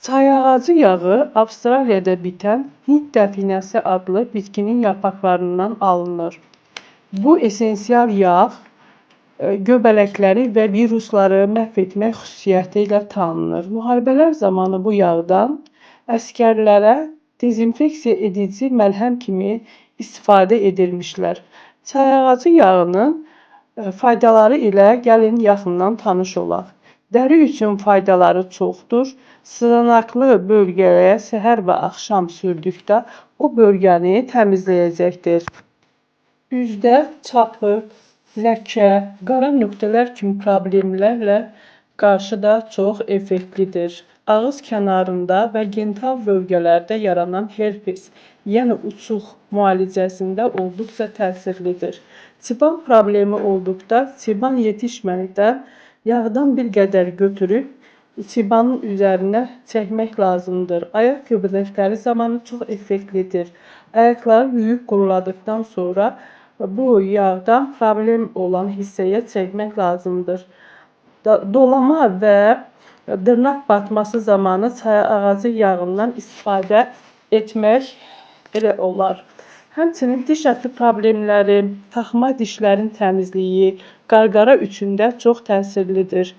Çay ağacı yağı Avstraliyada bitən Hind dəfinəsi adlı bitkinin yarpaqlarından alınır. Bu esensial yağ göbələkləri və virusları məhv etmək xüsusiyyəti ilə tanınır. Müharibələr zamanı bu yağdan əsgərlərə dezinfeksiya edici məlhəm kimi istifadə edilmişlər. Çay ağacı yağının faydaları ilə gəlin yaxından tanış olaq. Dəri üçün faydaları çoxdur. Sığanaqlı bölgəyə səhər və axşam sürdükdə o bölgəni təmizləyəcəkdir. Üzdə çapıq, ləkə, qara nöqtələr kimi problemlərlə qarşı da çox effektlidir. Ağız kənarında və genital bölgələrdə yaranan herpes, yəni uçuq müalicəsində olduqca təsirlidir. Çıban problemi olduqda çıban yetişmədə yağdan bir qədər götürüb çıbanın üzərinə çəkmək lazımdır. Ayaq göbələkləri zamanı çox effektlidir. Ayaqları yuyub quruladıqdan sonra bu yağdan problem olan hissəyə çəkmək lazımdır. Dolama və dırnaq batması zamanı çay ağacı yağından istifadə etmək elə olar. Həmçinin diş əti problemləri, taxma dişlərin təmizliyi, qarqara üçün də çox təsirlidir.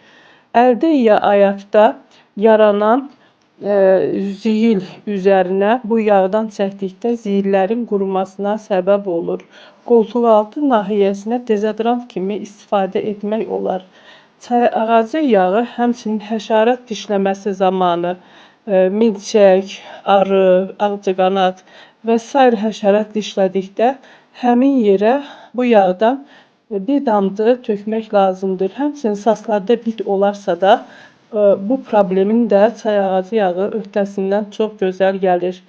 Əldə ya ayaqda yaranan ziyil üzərinə bu yağdan çəkdikdə ziyillərin qurumasına səbəb olur. Qoltuqaltı nahiyəsinə dezodorant kimi istifadə etmək olar. Çay ağacı yağı həmçinin həşərat dişləməsi zamanı milçək, arı, ağcaqanad və sair həşərat dişlədikdə həmin yerə bu yağdan bir damcı tökmək lazımdır. Həmçinin saçlarda bit olarsa da bu problemin də çay ağacı yağı öhdəsindən çox gözəl gəlir.